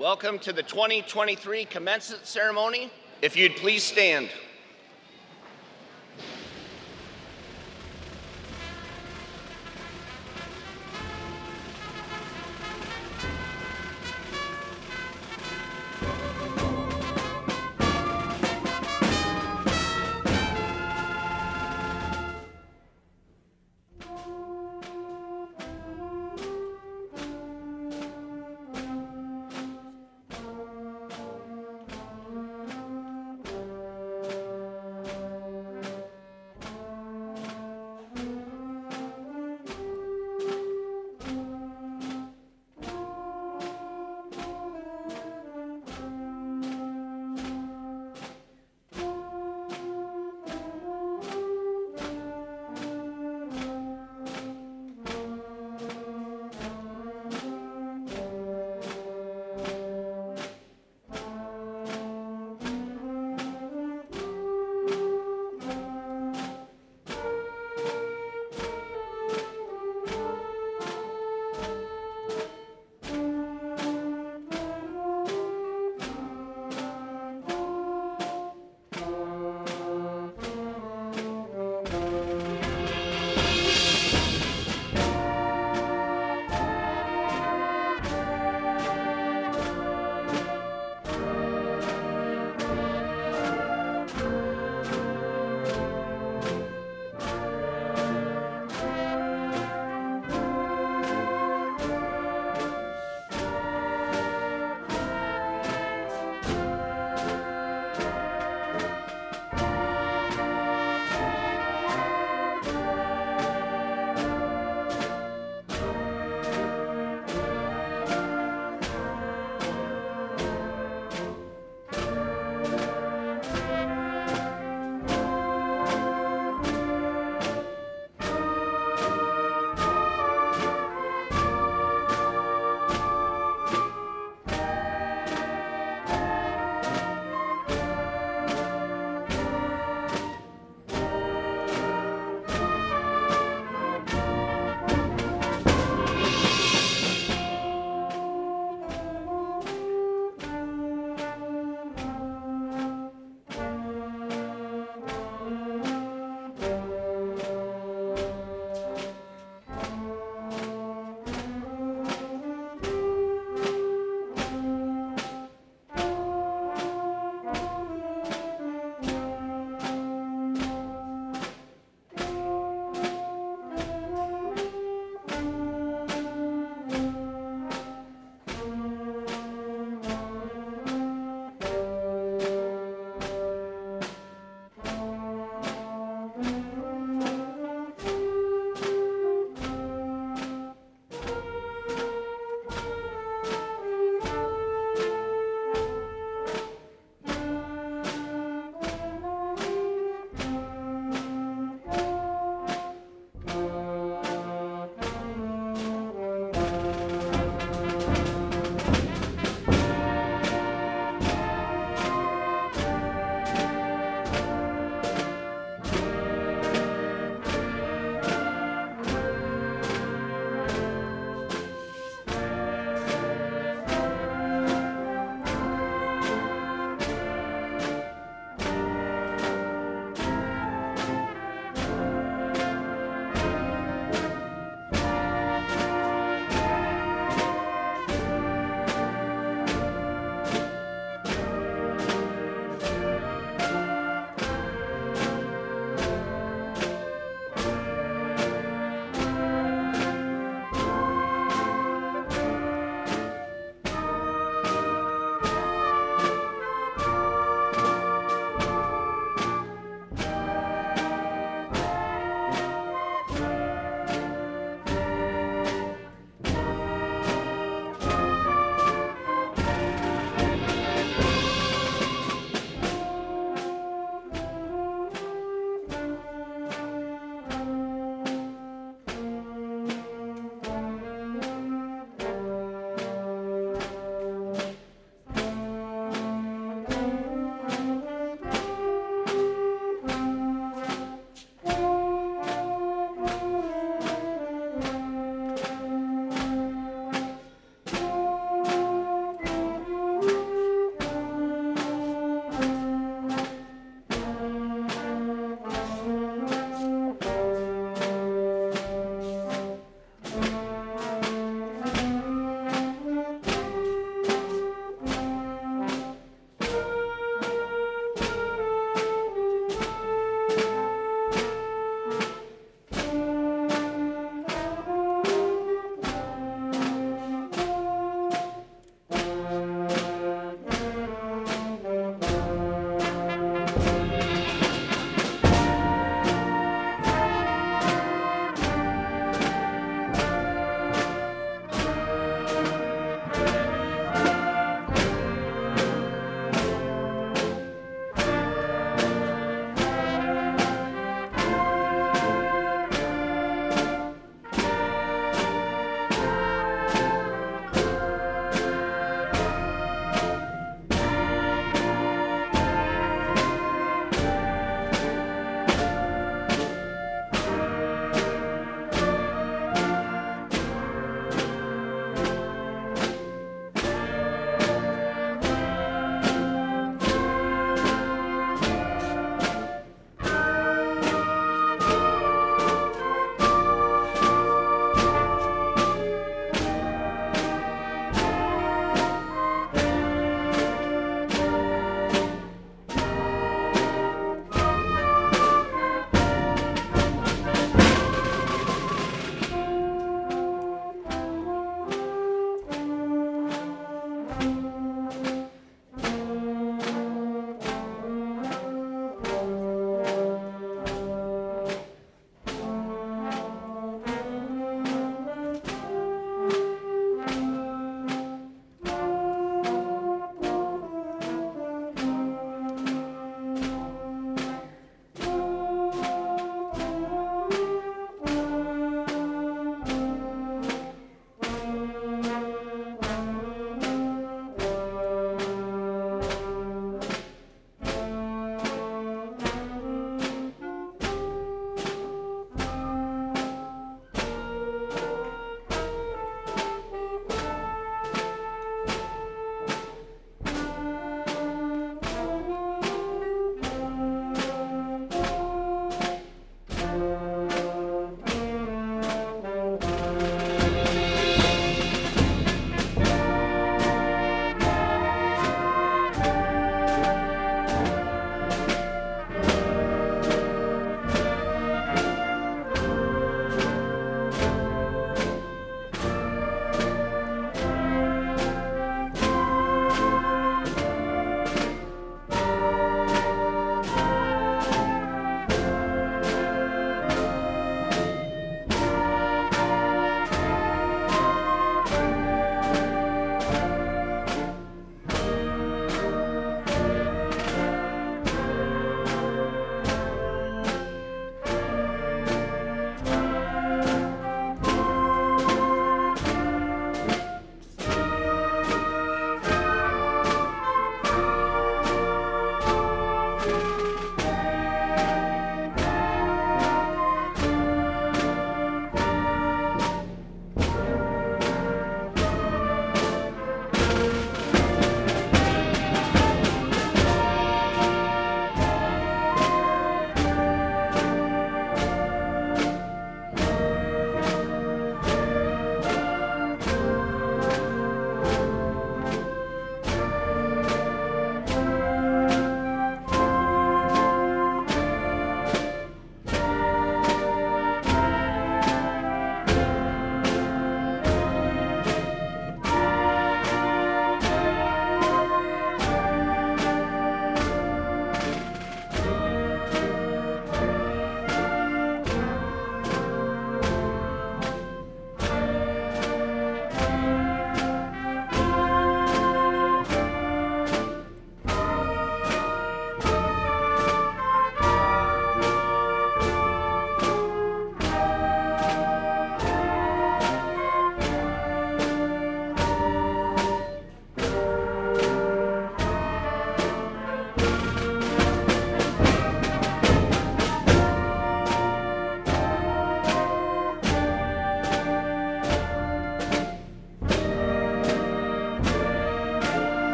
Welcome to the 2023 commencement ceremony. If you'd please stand.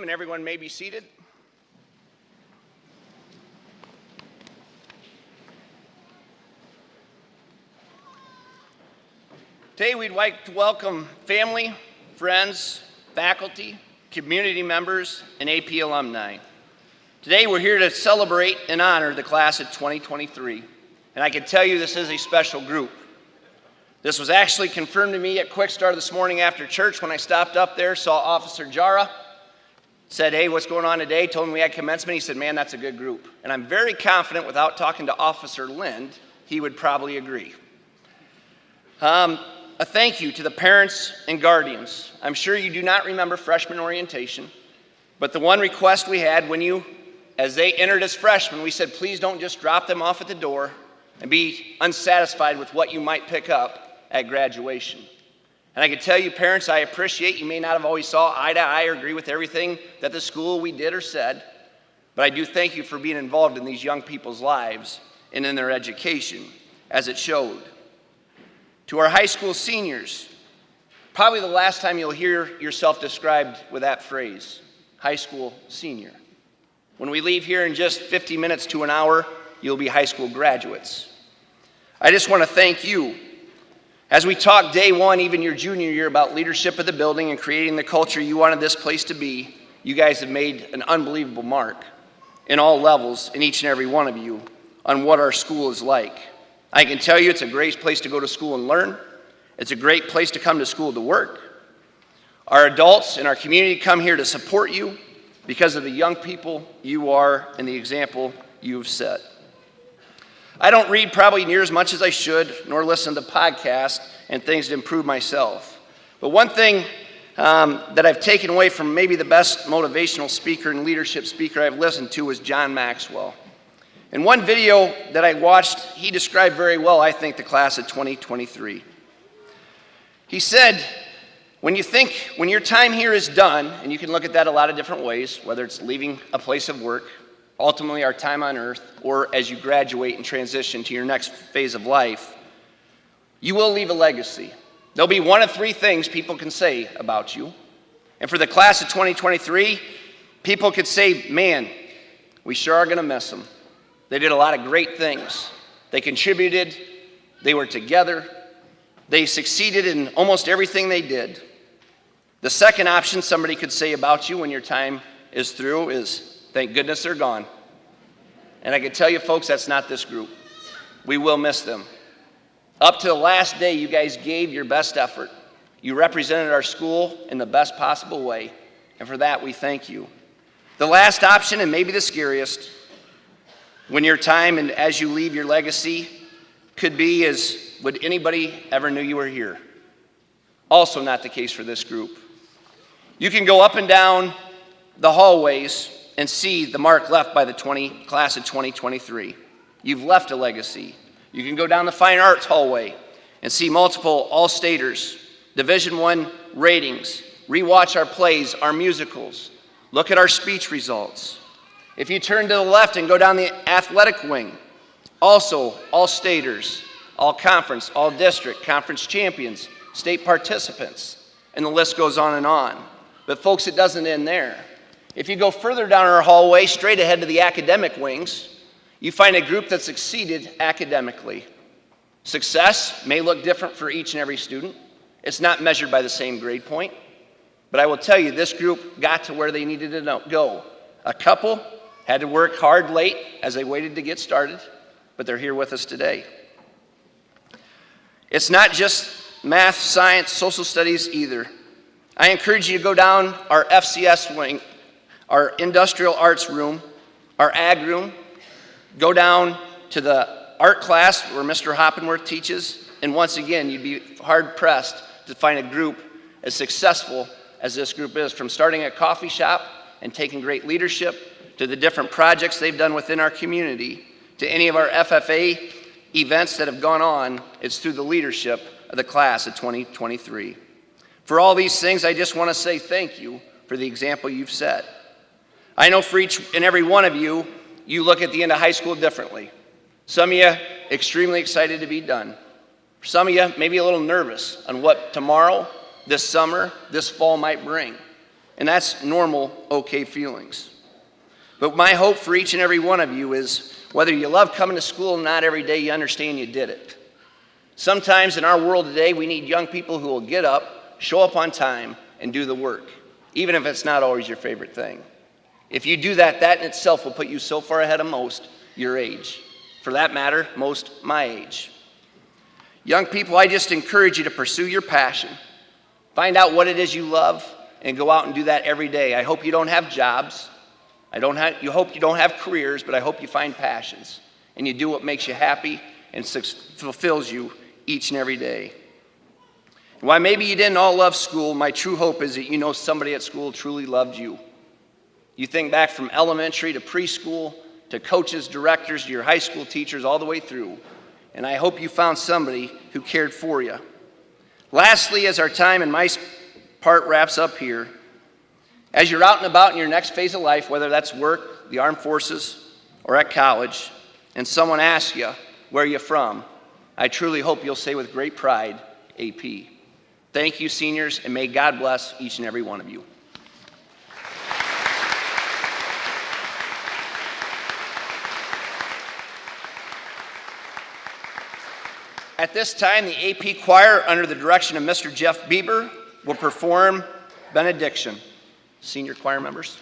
and everyone may be seated. Today we'd like to welcome family, friends, faculty, community members, and AP alumni. Today we're here to celebrate and honor the class of 2023, and I can tell you this is a special group. This was actually confirmed to me at Quick Start this morning after church when I stopped up there, saw Officer Jara, said, hey, what's going on today? Told him we had commencement. He said, man, that's a good group. And I'm very confident without talking to Officer Lind, he would probably agree. A thank you to the parents and guardians. I'm sure you do not remember freshman orientation, but the one request we had as they entered as freshmen, we said, please don't just drop them off at the door and be unsatisfied with what you might pick up at graduation. And I can tell you, parents, I appreciate you may not have always saw eye to eye or agree with everything that the school we did or said, but I do thank you for being involved in these young people's lives and in their education, as it showed. To our high school seniors, probably the last time you'll hear yourself described with that phrase, high school senior. When we leave here in just 50 minutes to an hour, you'll be high school graduates. I just want to thank you. As we talked day one, even your junior year, about leadership of the building and creating the culture you wanted this place to be, you guys have made an unbelievable mark in all levels, in each and every one of you, on what our school is like. I can tell you it's a great place to go to school and learn. It's a great place to come to school to work. Our adults in our community come here to support you because of the young people you are and the example you've set. I don't read probably near as much as I should, nor listen to podcasts and things to improve myself. But one thing that I've taken away from maybe the best motivational speaker and leadership speaker I've listened to was John Maxwell. In one video that I watched, he described very well, I think, the class of 2023. He said, when your time here is done, and you can look at that a lot of different ways, whether it's leaving a place of work, ultimately our time on earth, or as you graduate and transition to your next phase of life, you will leave a legacy. There'll be one of three things people can say about you. And for the class of 2023, people could say, man, we sure are going to miss them. They did a lot of great things. They contributed. They were together. They succeeded in almost everything they did. The second option somebody could say about you when your time is through is, thank goodness they're gone. And I can tell you, folks, that's not this group. We will miss them. Up to the last day, you guys gave your best effort. You represented our school in the best possible way. And for that, we thank you. The last option, and maybe the scariest, when your time and as you leave your legacy could be is, would anybody ever knew you were here? Also not the case for this group. You can go up and down the hallways and see the mark left by the class of 2023. You've left a legacy. You can go down the fine arts hallway and see multiple all-staters, Division I ratings, rewatch our plays, our musicals, look at our speech results. If you turn to the left and go down the athletic wing, also all-staters, all-conference, all-district, conference champions, state participants, and the list goes on and on. But folks, it doesn't end there. If you go further down our hallway, straight ahead to the academic wings, you find a group that succeeded academically. Success may look different for each and every student. It's not measured by the same grade point. But I will tell you, this group got to where they needed to go. A couple had to work hard late as they waited to get started, but they're here with us today. It's not just math, science, social studies either. I encourage you to go down our FCS wing, our industrial arts room, our ag room, go down to the art class where Mr. Hoppenworth teaches, and once again, you'd be hard-pressed to find a group as successful as this group is, from starting a coffee shop and taking great leadership to the different projects they've done within our community, to any of our FFA events that have gone on. It's through the leadership of the class of 2023. For all these things, I just want to say thank you for the example you've set. I know for each and every one of you, you look at the end of high school differently. Some of you extremely excited to be done. Some of you maybe a little nervous on what tomorrow, this summer, this fall might bring. And that's normal, okay feelings. But my hope for each and every one of you is whether you love coming to school or not every day, you understand you did it. Sometimes in our world today, we need young people who will get up, show up on time, and do the work, even if it's not always your favorite thing. If you do that, that in itself will put you so far ahead of most your age. For that matter, most my age. Young people, I just encourage you to pursue your passion. Find out what it is you love and go out and do that every day. I hope you don't have jobs. You hope you don't have careers, but I hope you find passions and you do what makes you happy and fulfills you each and every day. While maybe you didn't all love school, my true hope is that you know somebody at school truly loved you. You think back from elementary to preschool to coaches, directors, to your high school teachers, all the way through. And I hope you found somebody who cared for you. Lastly, as our time and my part wraps up here, as you're out and about in your next phase of life, whether that's work, the armed forces, or at college, and someone asks you, where are you from? I truly hope you'll say with great pride, AP. Thank you, seniors, and may God bless each and every one of you. At this time, the AP choir, under the direction of Mr. Jeff Bieber, will perform benediction. Senior choir members.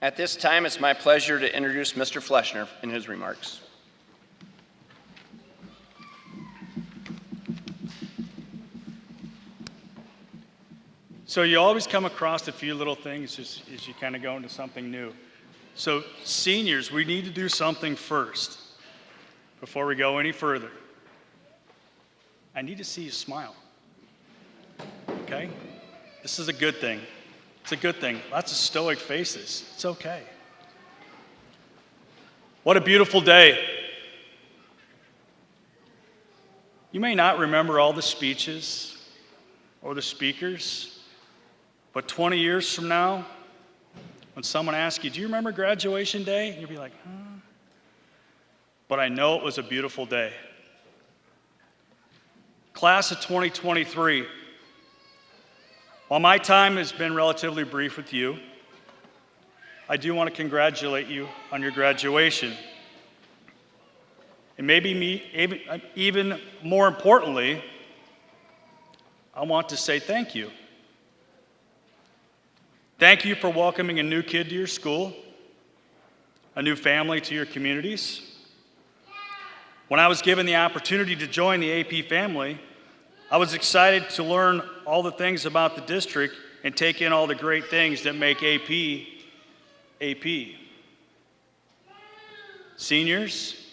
At this time, it's my pleasure to introduce Mr. Fleshner in his remarks. So you always come across a few little things as you kind of go into something new. So seniors, we need to do something first before we go any further. I need to see you smile. Okay? This is a good thing. It's a good thing. Lots of stoic faces. It's okay. What a beautiful day. You may not remember all the speeches or the speakers, but 20 years from now, when someone asks you, do you remember graduation day? And you'll be like, huh? But I know it was a beautiful day. Class of 2023, while my time has been relatively brief with you, I do want to congratulate you on your graduation. And maybe even more importantly, I want to say thank you. Thank you for welcoming a new kid to your school, a new family to your communities. When I was given the opportunity to join the AP family, I was excited to learn all the things about the district and take in all the great things that make AP, AP. Seniors,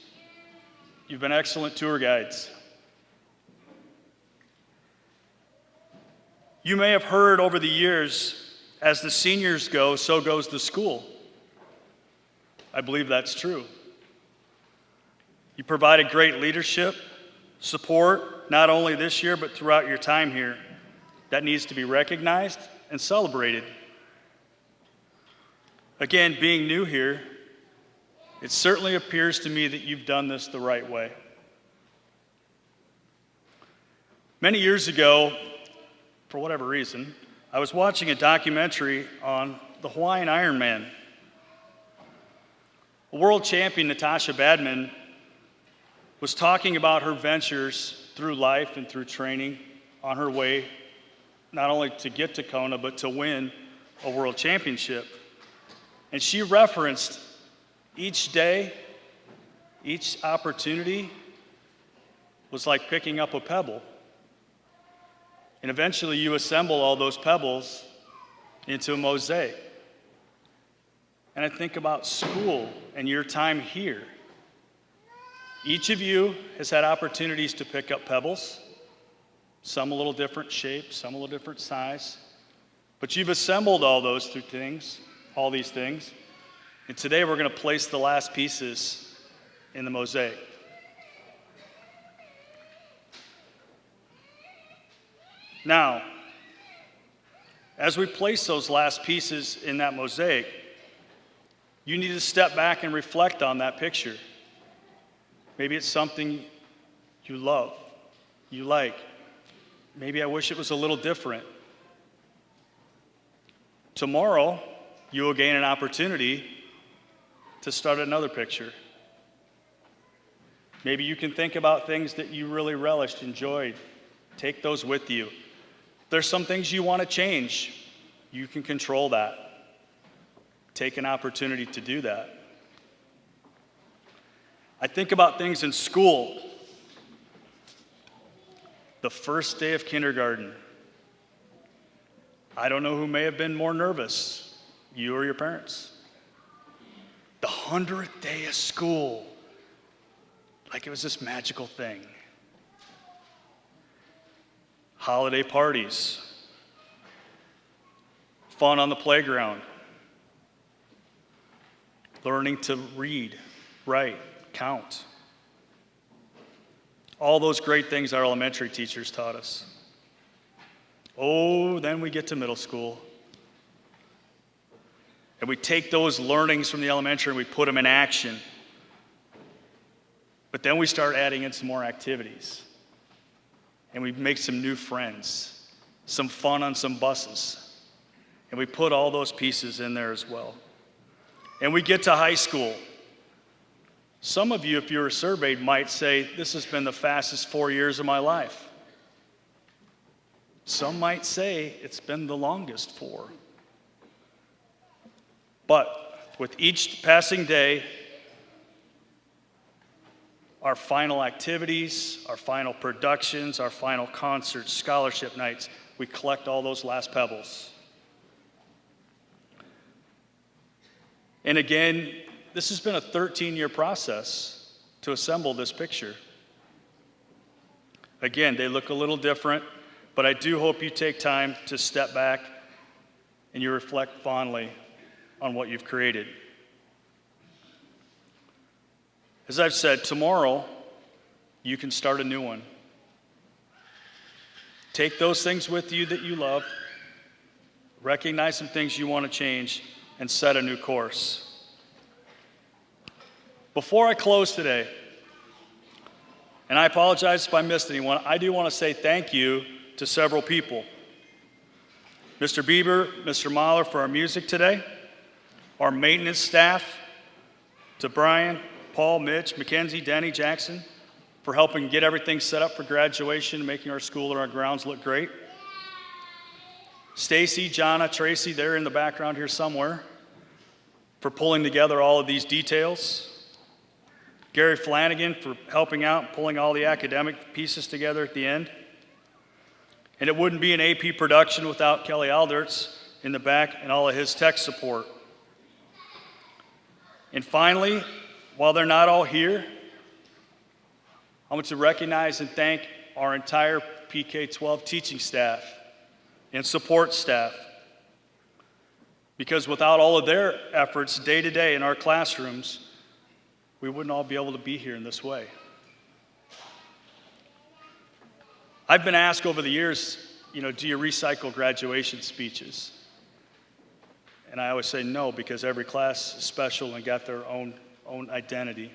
you've been excellent tour guides. You may have heard over the years, as the seniors go, so goes the school. I believe that's true. You provided great leadership, support, not only this year, but throughout your time here. That needs to be recognized and celebrated. Again, being new here, it certainly appears to me that you've done this the right way. Many years ago, for whatever reason, I was watching a documentary on the Hawaiian Ironman. A world champion, Natasha Badman, was talking about her ventures through life and through training on her way not only to get to Kona, but to win a world championship. And she referenced each day, each opportunity was like picking up a pebble. And eventually you assemble all those pebbles into a mosaic. And I think about school and your time here. Each of you has had opportunities to pick up pebbles, some a little different shape, some a little different size. But you've assembled all those things, all these things. And today we're going to place the last pieces in the mosaic. Now, as we place those last pieces in that mosaic, you need to step back and reflect on that picture. Maybe it's something you love, you like. Maybe I wish it was a little different. Tomorrow, you will gain an opportunity to start another picture. Maybe you can think about things that you really relished, enjoyed. Take those with you. There's some things you want to change. You can control that. Take an opportunity to do that. I think about things in school. The first day of kindergarten. I don't know who may have been more nervous, you or your parents. The 100th day of school. Like it was this magical thing. Holiday parties, fun on the playground, learning to read, write, count. All those great things our elementary teachers taught us. Oh, then we get to middle school. And we take those learnings from the elementary and we put them in action. But then we start adding in some more activities. And we make some new friends, some fun on some buses. And we put all those pieces in there as well. And we get to high school. Some of you, if you were surveyed, might say, this has been the fastest 4 years of my life. Some might say it's been the longest 4. But with each passing day, our final activities, our final productions, our final concerts, scholarship nights, we collect all those last pebbles. And again, this has been a 13-year process to assemble this picture. Again, they look a little different, but I do hope you take time to step back and you reflect fondly on what you've created. As I've said, tomorrow you can start a new one. Take those things with you that you love, recognize some things you want to change, and set a new course. Before I close today, and I apologize if I missed anyone, I do want to say thank you to several people. Mr. Bieber, Mr. Mahler for our music today, our maintenance staff, to Brian, Paul, Mitch, Mackenzie, Denny, Jackson, for helping get everything set up for graduation, making our school and our grounds look great. Stacy, Jonna, Tracy, they're in the background here somewhere, for pulling together all of these details. Gary Flanagan for helping out and pulling all the academic pieces together at the end. And it wouldn't be an AP production without Kelly Alderts in the back and all of his tech support. And finally, while they're not all here, I want to recognize and thank our entire PK-12 teaching staff and support staff. Because without all of their efforts day to day in our classrooms, we wouldn't all be able to be here in this way. I've been asked over the years, do you recycle graduation speeches? And I always say no, because every class is special and got their own identity.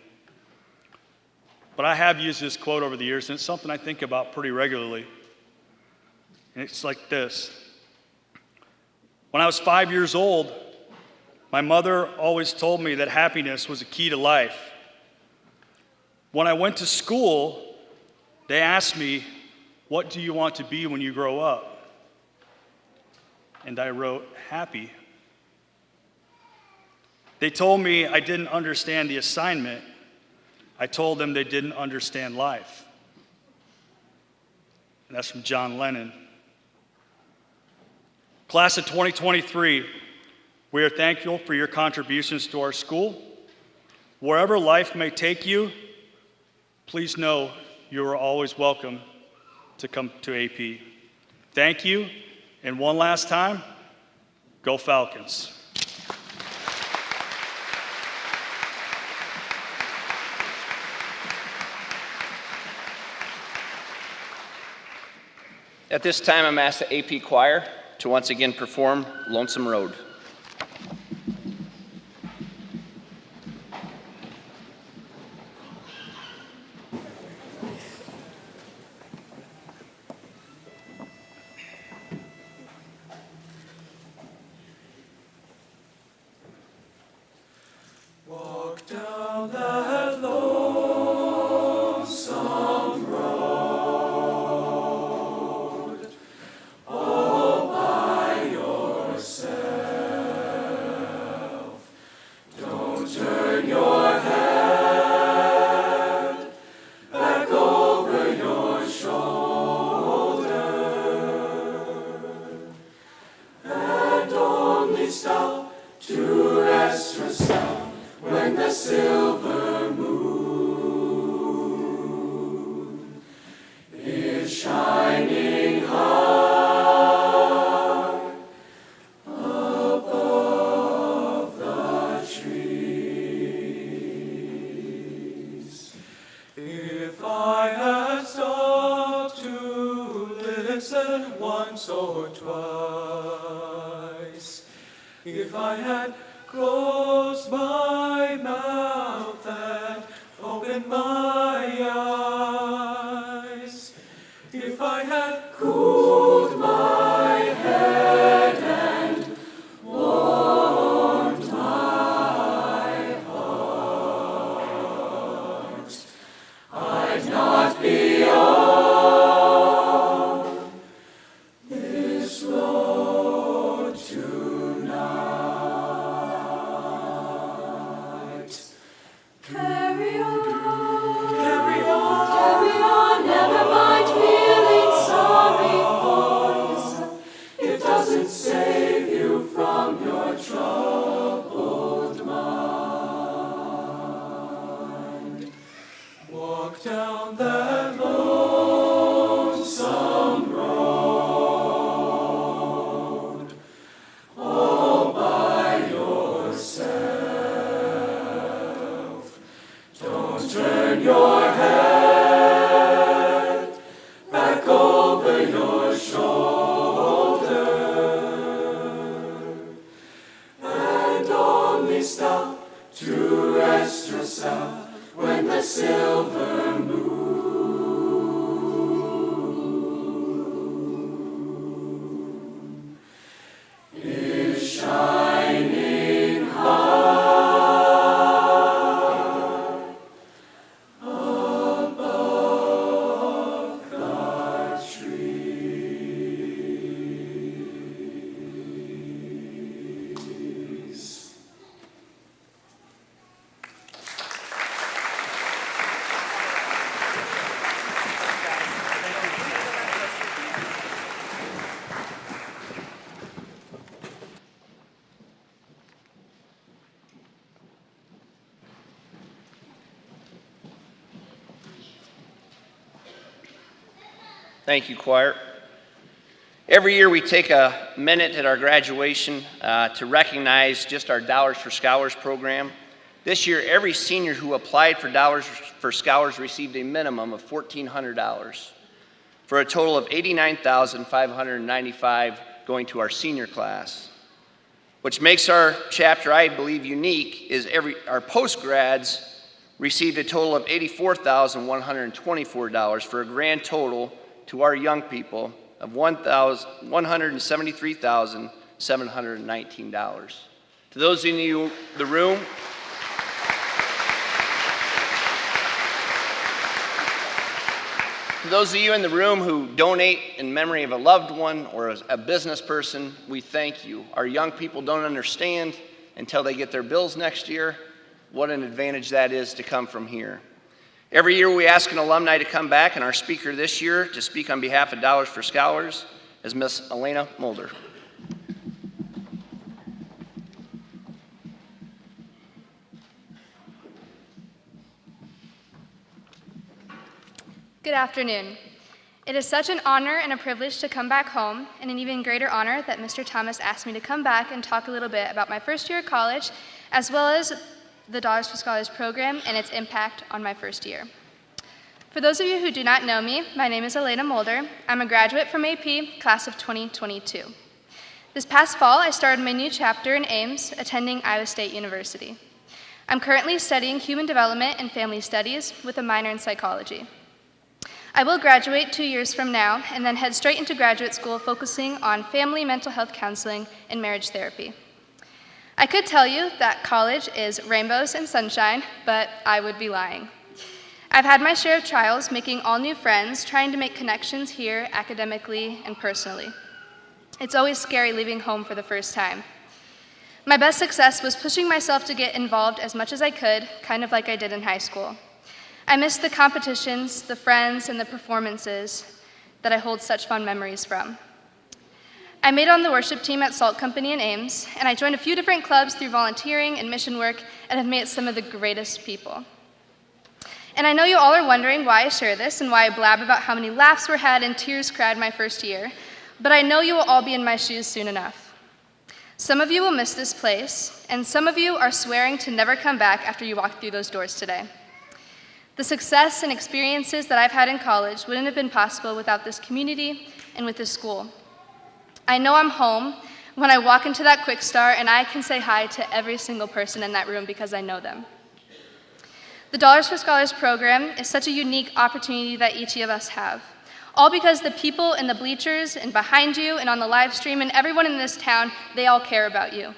But I have used this quote over the years, and it's something I think about pretty regularly. And it's like this. When I was 5 years old, my mother always told me that happiness was a key to life. When I went to school, they asked me, "What do you want to be when you grow up?" And I wrote, "Happy." They told me I didn't understand the assignment. I told them they didn't understand life. And that's from John Lennon. Class of 2023, we are thankful for your contributions to our school. Wherever life may take you, please know you are always welcome to come to AP. Thank you, and one last time, go Falcons. At this time, I'm asked the AP Choir to once again perform Lonesome Road. Walk down that lonesome road, all by yourself. Don't turn your head back over your shoulder, and only stop to rest yourself when the silver moon is shining high above the trees. If I had stopped to listen once or twice, if I had closed my mouth and opened my eyes, if I had cooled my head and warmed my heart, I'd not be on this road tonight. Carry on, never mind feeling sorry for yourself. It doesn't save you from your troubled mind. Walk down that lonesome road, all by yourself. Don't turn your head back over your shoulder, and the silver moon is shining high above the trees. Thank you, choir. Every year we take a minute at our graduation to recognize just our Dollars for Scholars program. This year, every senior who applied for Dollars for Scholars received a minimum of $1,400 for a total of $89,595 going to our senior class. Which makes our chapter, I believe, unique is our post-grads received a total of $84,124 for a grand total to our young people of $173,719. To those in the room, to those of you in the room who donate in memory of a loved one or a business person, we thank you. Our young people don't understand until they get their bills next year what an advantage that is to come from here. Every year we ask an alumni to come back, and our speaker this year to speak on behalf of Dollars for Scholars is Miss Elena Mulder. Good afternoon. It is such an honor and a privilege to come back home, and an even greater honor that Mr. Thomas asked me to come back and talk a little bit about my first year of college, as well as the Dollars for Scholars program and its impact on my first year. For those of you who do not know me, my name is Elena Mulder. I'm a graduate from AP, class of 2022. This past fall, I started my new chapter in Ames, attending Iowa State University. I'm currently studying human development and family studies with a minor in psychology. I will graduate 2 years from now and then head straight into graduate school focusing on family mental health counseling and marriage therapy. I could tell you that college is rainbows and sunshine, but I would be lying. I've had my share of trials making all new friends, trying to make connections here academically and personally. It's always scary leaving home for the first time. My best success was pushing myself to get involved as much as I could, kind of like I did in high school. I miss the competitions, the friends, and the performances that I hold such fond memories from. I made on the worship team at Salt Company in Ames, and I joined a few different clubs through volunteering and mission work and have met some of the greatest people. And I know you all are wondering why I share this and why I blab about how many laughs were had and tears cried my first year, but I know you will all be in my shoes soon enough. Some of you will miss this place, and some of you are swearing to never come back after you walk through those doors today. The success and experiences that I've had in college wouldn't have been possible without this community and with this school. I know I'm home when I walk into that Quick Start and I can say hi to every single person in that room because I know them. The Dollars for Scholars program is such a unique opportunity that each of us have, all because the people in the bleachers and behind you and on the live stream and everyone in this town, they all care about you.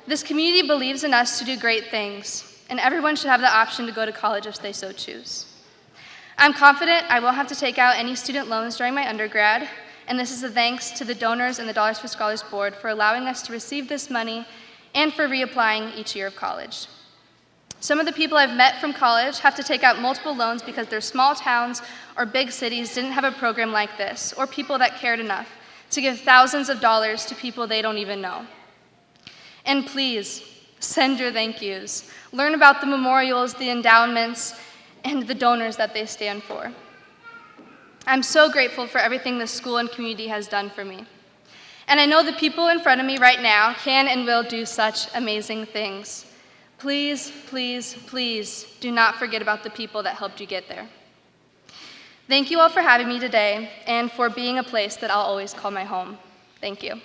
This community believes in us to do great things, and everyone should have the option to go to college if they so choose. I'm confident I won't have to take out any student loans during my undergrad, and this is a thanks to the donors and the Dollars for Scholars Board for allowing us to receive this money and for reapplying each year of college. Some of the people I've met from college have to take out multiple loans because their small towns or big cities didn't have a program like this, or people that cared enough to give thousands of dollars to people they don't even know. And please, send your thank yous. Learn about the memorials, the endowments, and the donors that they stand for. I'm so grateful for everything this school and community has done for me. And I know the people in front of me right now can and will do such amazing things. Please, please, please do not forget about the people that helped you get there. Thank you all for having me today and for being a place that I'll always call my home. Thank you.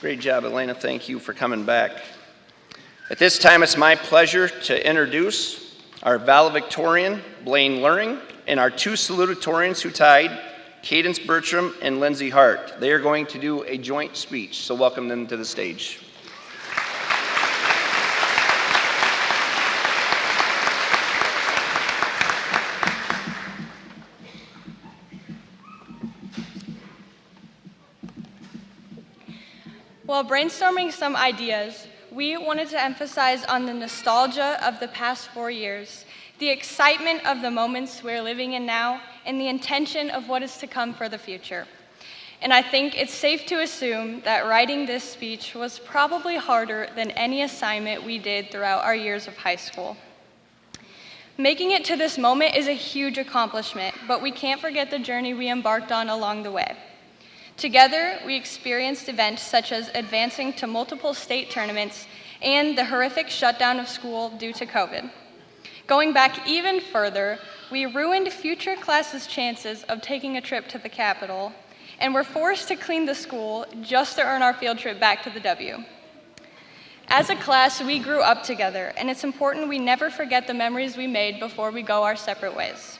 Great job, Elena. Thank you for coming back. At this time, it's my pleasure to introduce our valedictorian, Blaine Luring, and our two salutatorians who tied, Cadence Bertram and Lindsay Hart. They are going to do a joint speech, so welcome them to the stage. While brainstorming some ideas, we wanted to emphasize on the nostalgia of the past 4 years, the excitement of the moments we're living in now, and the intention of what is to come for the future. And I think it's safe to assume that writing this speech was probably harder than any assignment we did throughout our years of high school. Making it to this moment is a huge accomplishment, but we can't forget the journey we embarked on along the way. Together, we experienced events such as advancing to multiple state tournaments and the horrific shutdown of school due to COVID. Going back even further, we ruined future classes' chances of taking a trip to the Capitol, and were forced to clean the school just to earn our field trip back to the W. As a class, we grew up together, and it's important we never forget the memories we made before we go our separate ways.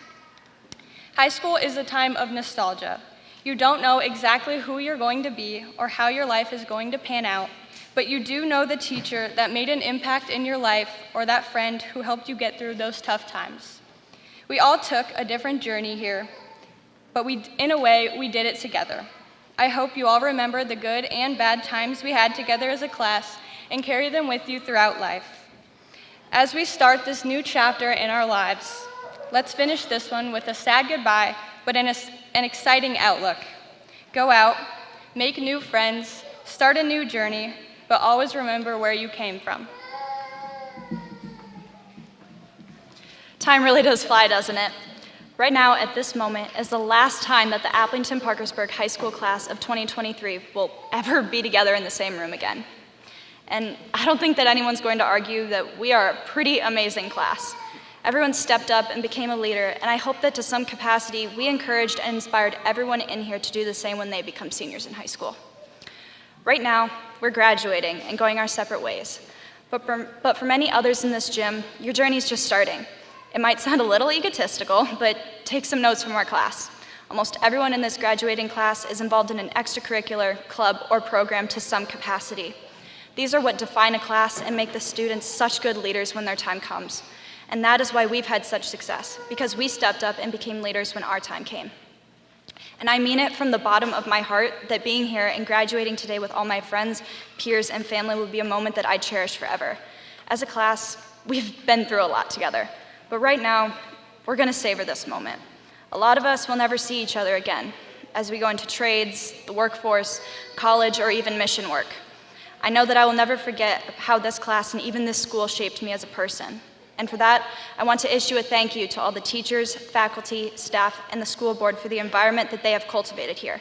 High school is a time of nostalgia. You don't know exactly who you're going to be or how your life is going to pan out, but you do know the teacher that made an impact in your life or that friend who helped you get through those tough times. We all took a different journey here, but in a way, we did it together. I hope you all remember the good and bad times we had together as a class and carry them with you throughout life. As we start this new chapter in our lives, let's finish this one with a sad goodbye, but an exciting outlook. Go out, make new friends, start a new journey, but always remember where you came from. Time really does fly, doesn't it? Right now, at this moment, is the last time that the Appleton-Parkersburg High School class of 2023 will ever be together in the same room again. And I don't think that anyone's going to argue that we are a pretty amazing class. Everyone stepped up and became a leader, and I hope that to some capacity, we encouraged and inspired everyone in here to do the same when they become seniors in high school. Right now, we're graduating and going our separate ways. But for many others in this gym, your journey's just starting. It might sound a little egotistical, but take some notes from our class. Almost everyone in this graduating class is involved in an extracurricular, club, or program to some capacity. These are what define a class and make the students such good leaders when their time comes. And that is why we've had such success, because we stepped up and became leaders when our time came. And I mean it from the bottom of my heart that being here and graduating today with all my friends, peers, and family will be a moment that I cherish forever. As a class, we've been through a lot together, but right now, we're gonna savor this moment. A lot of us will never see each other again as we go into trades, the workforce, college, or even mission work. I know that I will never forget how this class and even this school shaped me as a person. And for that, I want to issue a thank you to all the teachers, faculty, staff, and the school board for the environment that they have cultivated here.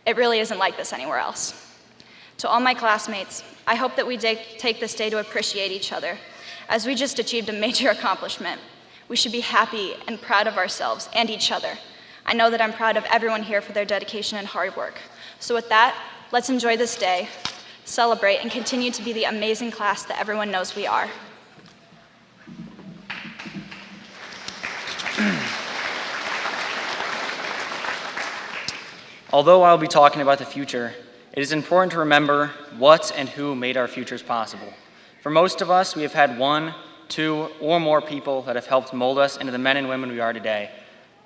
It really isn't like this anywhere else. To all my classmates, I hope that we take this day to appreciate each other, as we just achieved a major accomplishment. We should be happy and proud of ourselves and each other. I know that I'm proud of everyone here for their dedication and hard work. So with that, let's enjoy this day, celebrate, and continue to be the amazing class that everyone knows we are. Although I'll be talking about the future, it is important to remember what and who made our futures possible. For most of us, we have had one, two, or more people that have helped mold us into the men and women we are today.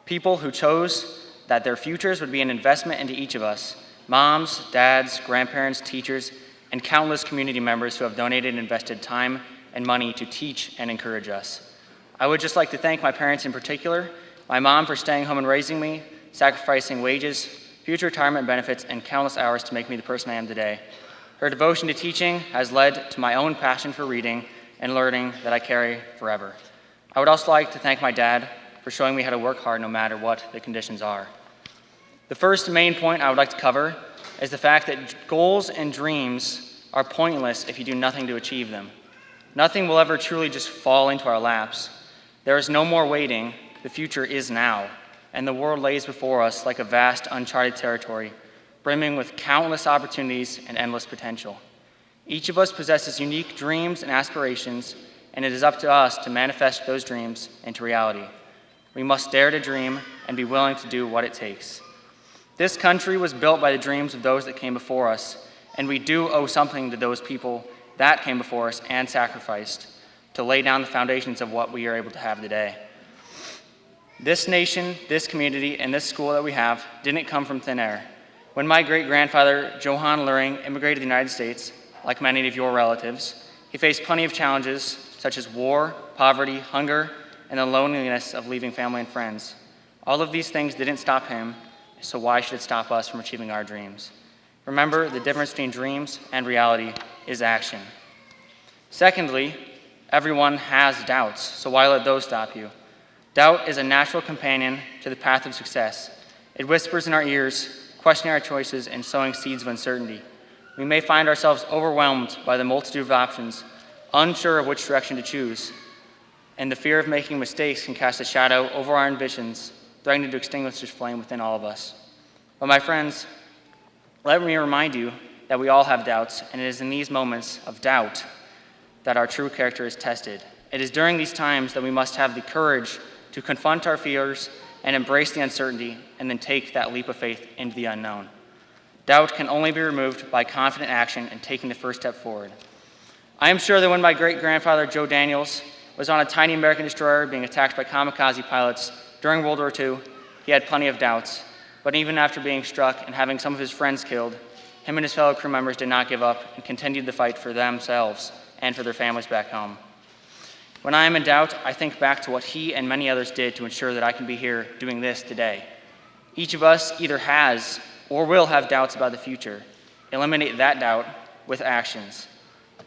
People who chose that their futures would be an investment into each of us. Moms, dads, grandparents, teachers, and countless community members who have donated and invested time and money to teach and encourage us. I would just like to thank my parents in particular, my mom for staying home and raising me, sacrificing wages, future retirement benefits, and countless hours to make me the person I am today. Her devotion to teaching has led to my own passion for reading and learning that I carry forever. I would also like to thank my dad for showing me how to work hard no matter what the conditions are. The first main point I would like to cover is the fact that goals and dreams are pointless if you do nothing to achieve them. Nothing will ever truly just fall into our laps. There is no more waiting. The future is now, and the world lays before us like a vast, uncharted territory, brimming with countless opportunities and endless potential. Each of us possesses unique dreams and aspirations, and it is up to us to manifest those dreams into reality. We must dare to dream and be willing to do what it takes. This country was built by the dreams of those that came before us, and we do owe something to those people that came before us and sacrificed to lay down the foundations of what we are able to have today. This nation, this community, and this school that we have didn't come from thin air. When my great-grandfather, Johann Luring, immigrated to the United States, like many of your relatives, he faced plenty of challenges such as war, poverty, hunger, and the loneliness of leaving family and friends. All of these things didn't stop him, so why should it stop us from achieving our dreams? Remember, the difference between dreams and reality is action. Secondly, everyone has doubts, so why let those stop you? Doubt is a natural companion to the path of success. It whispers in our ears, questioning our choices and sowing seeds of uncertainty. We may find ourselves overwhelmed by the multitude of options, unsure of which direction to choose, and the fear of making mistakes can cast a shadow over our ambitions, threatening to extinguish this flame within all of us. But my friends, let me remind you that we all have doubts, and it is in these moments of doubt that our true character is tested. It is during these times that we must have the courage to confront our fears and embrace the uncertainty, and then take that leap of faith into the unknown. Doubt can only be removed by confident action and taking the first step forward. I am sure that when my great-grandfather, Joe Daniels, was on a tiny American destroyer being attacked by kamikaze pilots during World War II, he had plenty of doubts. But even after being struck and having some of his friends killed, him and his fellow crew members did not give up and continued the fight for themselves and for their families back home. When I am in doubt, I think back to what he and many others did to ensure that I can be here doing this today. Each of us either has or will have doubts about the future. Eliminate that doubt with actions.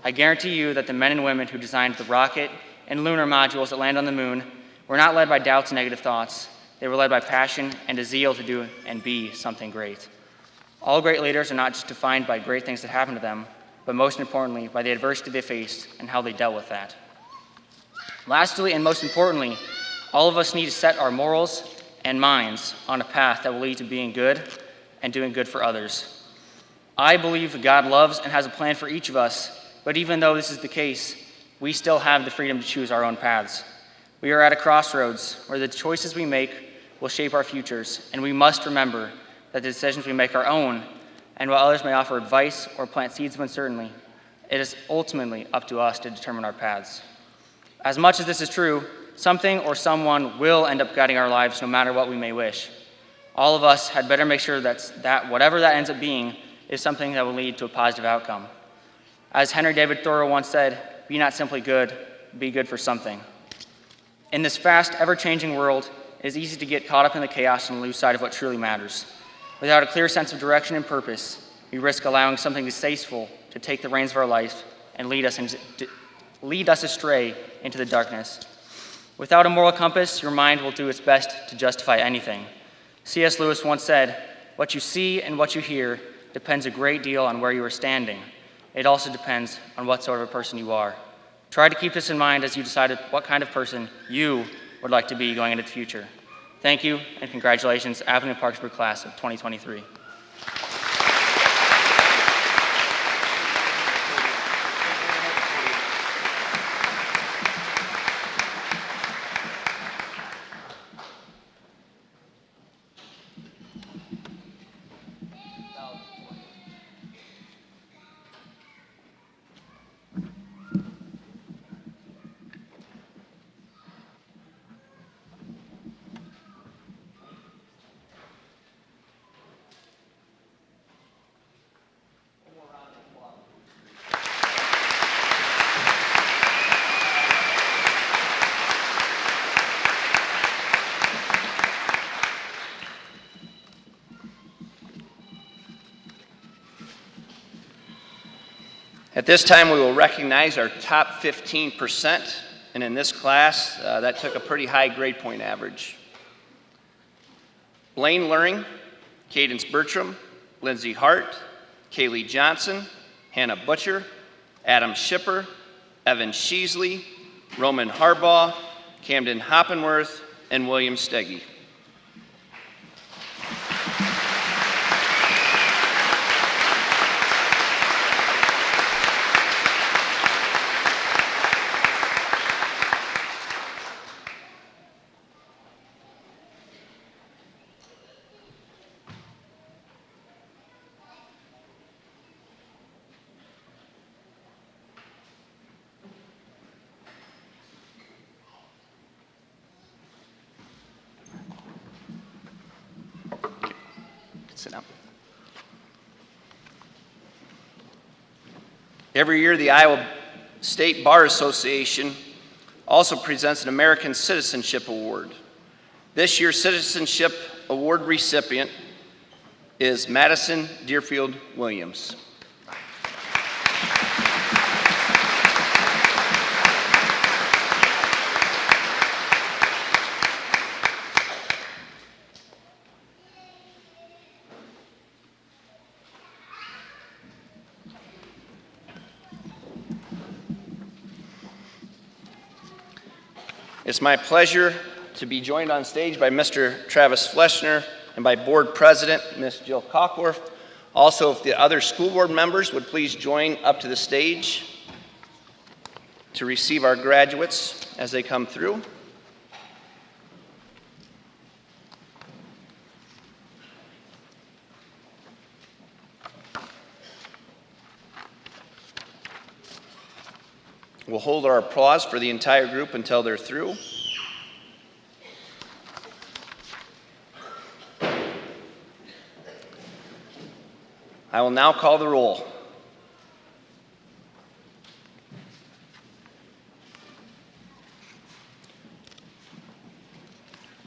I guarantee you that the men and women who designed the rocket and lunar modules that land on the moon were not led by doubts and negative thoughts. They were led by passion and a zeal to do and be something great. All great leaders are not just defined by great things that happen to them, but most importantly, by the adversity they faced and how they dealt with that. Lastly, and most importantly, all of us need to set our morals and minds on a path that will lead to being good and doing good for others. I believe God loves and has a plan for each of us, but even though this is the case, we still have the freedom to choose our own paths. We are at a crossroads where the choices we make will shape our futures, and we must remember that the decisions we make are our own, and while others may offer advice or plant seeds of uncertainty, it is ultimately up to us to determine our paths. As much as this is true, something or someone will end up guiding our lives no matter what we may wish. All of us had better make sure that whatever that ends up being is something that will lead to a positive outcome. As Henry David Thoreau once said, "Be not simply good, be good for something." In this fast, ever-changing world, it is easy to get caught up in the chaos and lose sight of what truly matters. Without a clear sense of direction and purpose, we risk allowing something distasteful to take the reins of our life and lead us astray into the darkness. Without a moral compass, your mind will do its best to justify anything. C.S. Lewis once said, "What you see and what you hear depends a great deal on where you are standing. It also depends on what sort of a person you are." Try to keep this in mind as you decide what kind of person you would like to be going into the future. Thank you, and congratulations, Appleton Parkersburg class of 2023. At this time, we will recognize our top 15%, and in this class, that took a pretty high grade point average. Blaine Luring, Cadence Bertram, Lindsay Hart, Kaylee Johnson, Hannah Butcher, Adam Schipper, Evan Sheasley, Roman Harbaugh, Camden Hoppenworth, and William Steggy. Sit down. Every year, the Iowa State Bar Association also presents an American Citizenship Award. This year's Citizenship Award recipient is Madison Deerfield Williams. It's my pleasure to be joined on stage by Mr. Travis Fleschner and by Board President, Ms. Jill Cockworth. Also, if the other school board members would please join up to the stage to receive our graduates as they come through. We'll hold our applause for the entire group until they're through. I will now call the roll.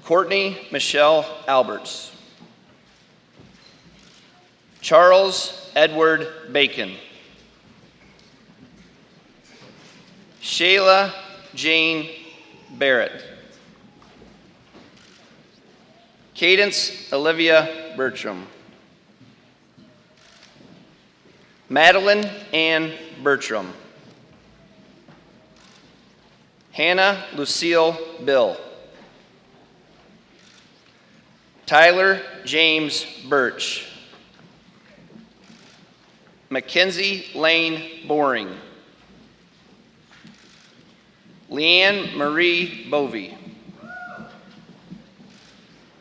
Courtney Michelle Alberts. Charles Edward Bacon. Shayla Jane Barrett. Cadence Olivia Bertram. Madeline Ann Bertram. Hannah Lucille Bill. Tyler James Birch. Mackenzie Lane Boring. Leanne Marie Bovey.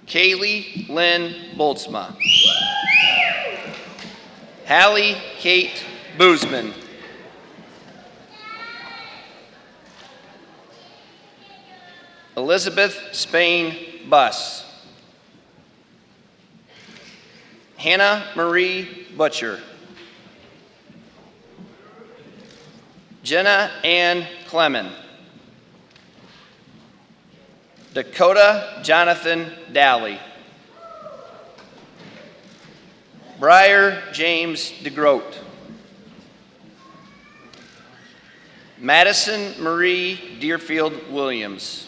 Kaylee Lynn Boltzma. Hallie Kate Boozman. Elizabeth Spain Buss. Hannah Marie Butcher. Jenna Ann Clemens. Dakota Jonathan Dally. Briar James DeGroat. Madison Marie Deerfield Williams.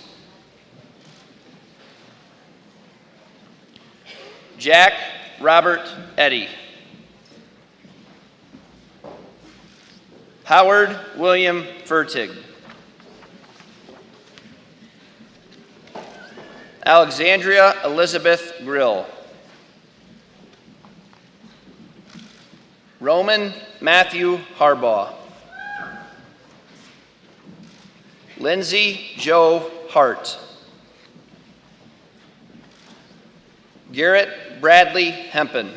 Jack Robert Eddy. Howard William Fertig. Alexandria Elizabeth Grill. Roman Matthew Harbaugh. Lindsay Joe Hart. Garrett Bradley Hempen.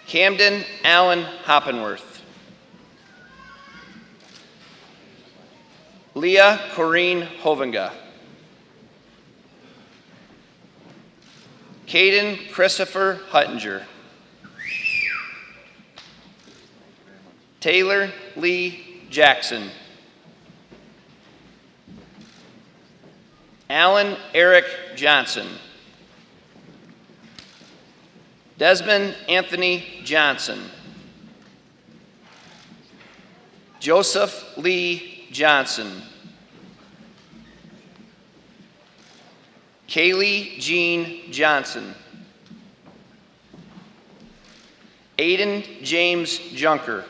Camden Allen Hoppenworth. Leah Corrine Hovinga. Caden Christopher Huttinger. Taylor Lee Jackson. Alan Eric Johnson. Desmond Anthony Johnson. Joseph Lee Johnson. Kaylee Jean Johnson. Aiden James Junker.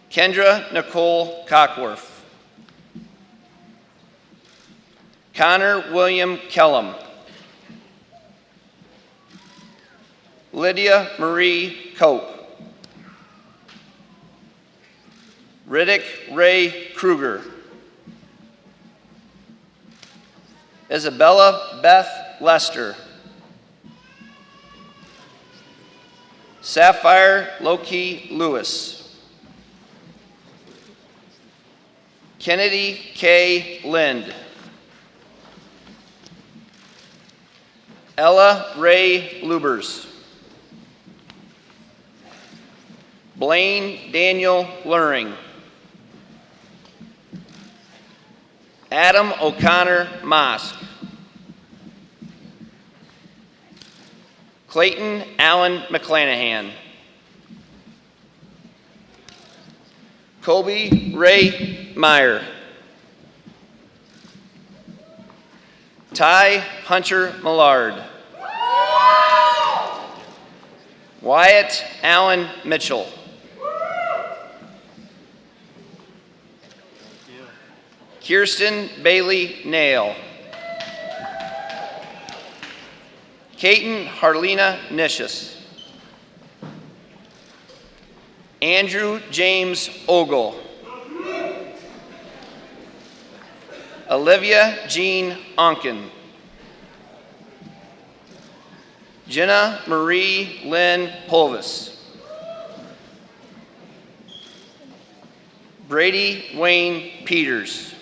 Kendra Nicole Cockworth. Connor William Kellum. Lydia Marie Cope. Riddick Ray Kruger. Isabella Beth Lester. Sapphire Loki Lewis. Kennedy K. Lind. Ella Ray Lubers. Blaine Daniel Luring. Adam O'Connor Mosk. Clayton Allen McClanahan. Colby Ray Meyer. Ty Hunter Millard. Wyatt Allen Mitchell. Kirsten Bailey Nail. Kaiten Harlena Nicious. Andrew James Ogle. Olivia Jean Onken. Jenna Marie Lynn Pulvis. Brady Wayne Peters.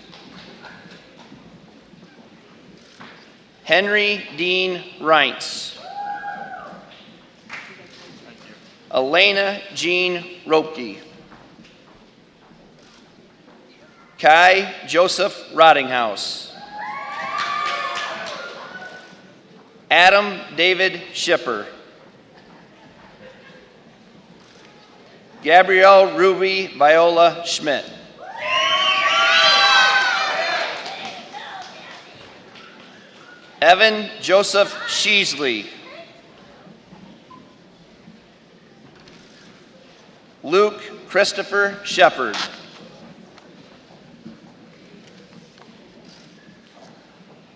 Henry Dean Reitz. Elena Jean Ropke. Kai Joseph Rottinghouse. Adam David Shipper. Gabrielle Ruby Viola Schmidt. Evan Joseph Sheasley. Luke Christopher Shepard.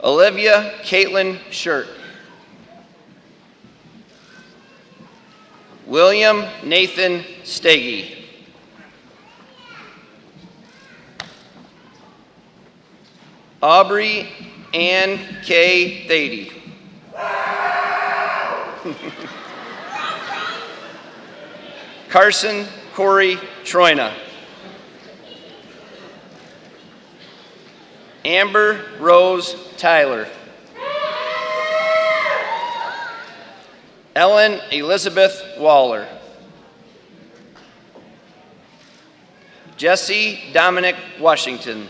Olivia Caitlin Shirk. William Nathan Stagey. Aubrey Ann K. Thady. Carson Corey Troina. Amber Rose Tyler. Ellen Elizabeth Waller. Jesse Dominic Washington.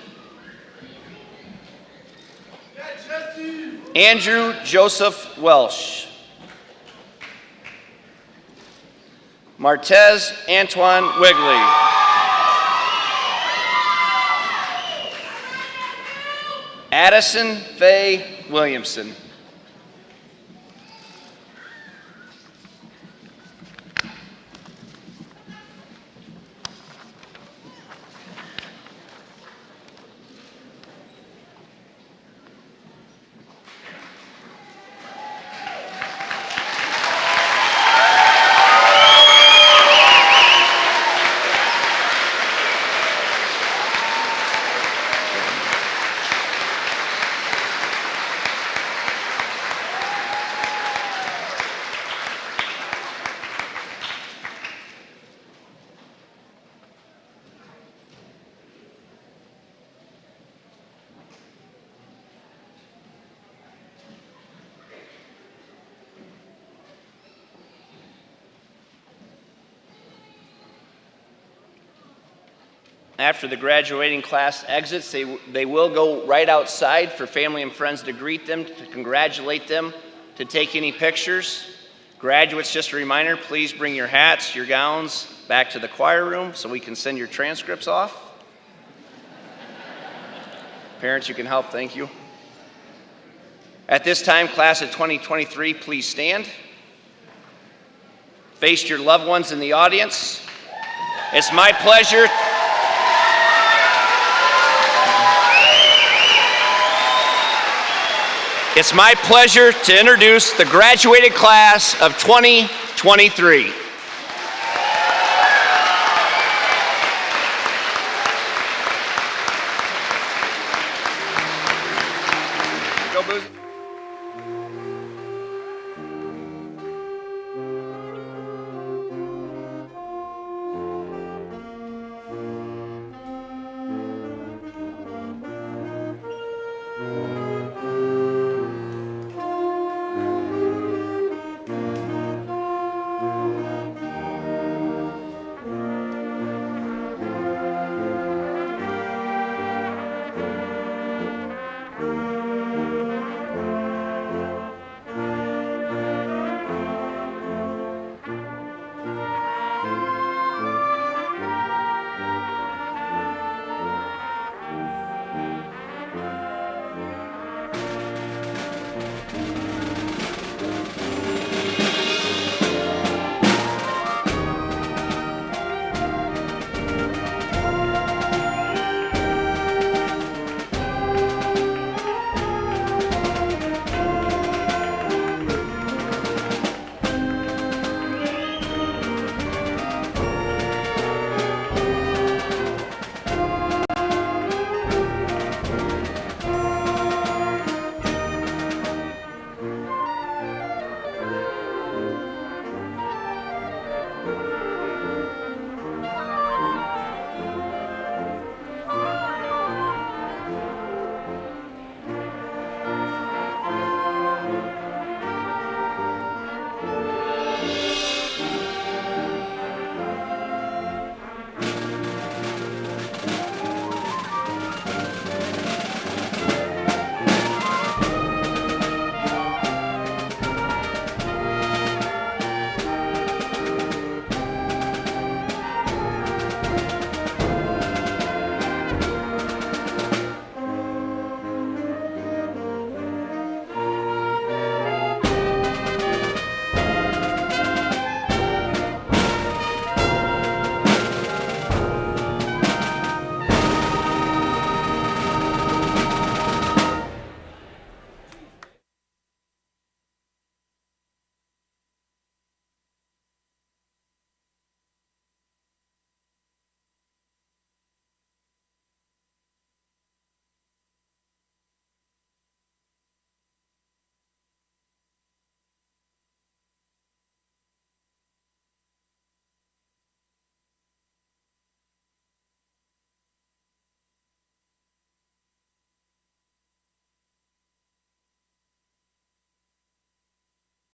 Andrew Joseph Welsh. Martez Antoine Wigley. Addison Faye Williamson. After the graduating class exits, they will go right outside for family and friends to greet them, to congratulate them, to take any pictures. Graduates, just a reminder, please bring your hats, your gowns back to the choir room so we can send your transcripts off. Parents, you can help, thank you. At this time, class of 2023, please stand. Face your loved ones in the audience. It's my pleasure. It's my pleasure to introduce the graduating class of 2023.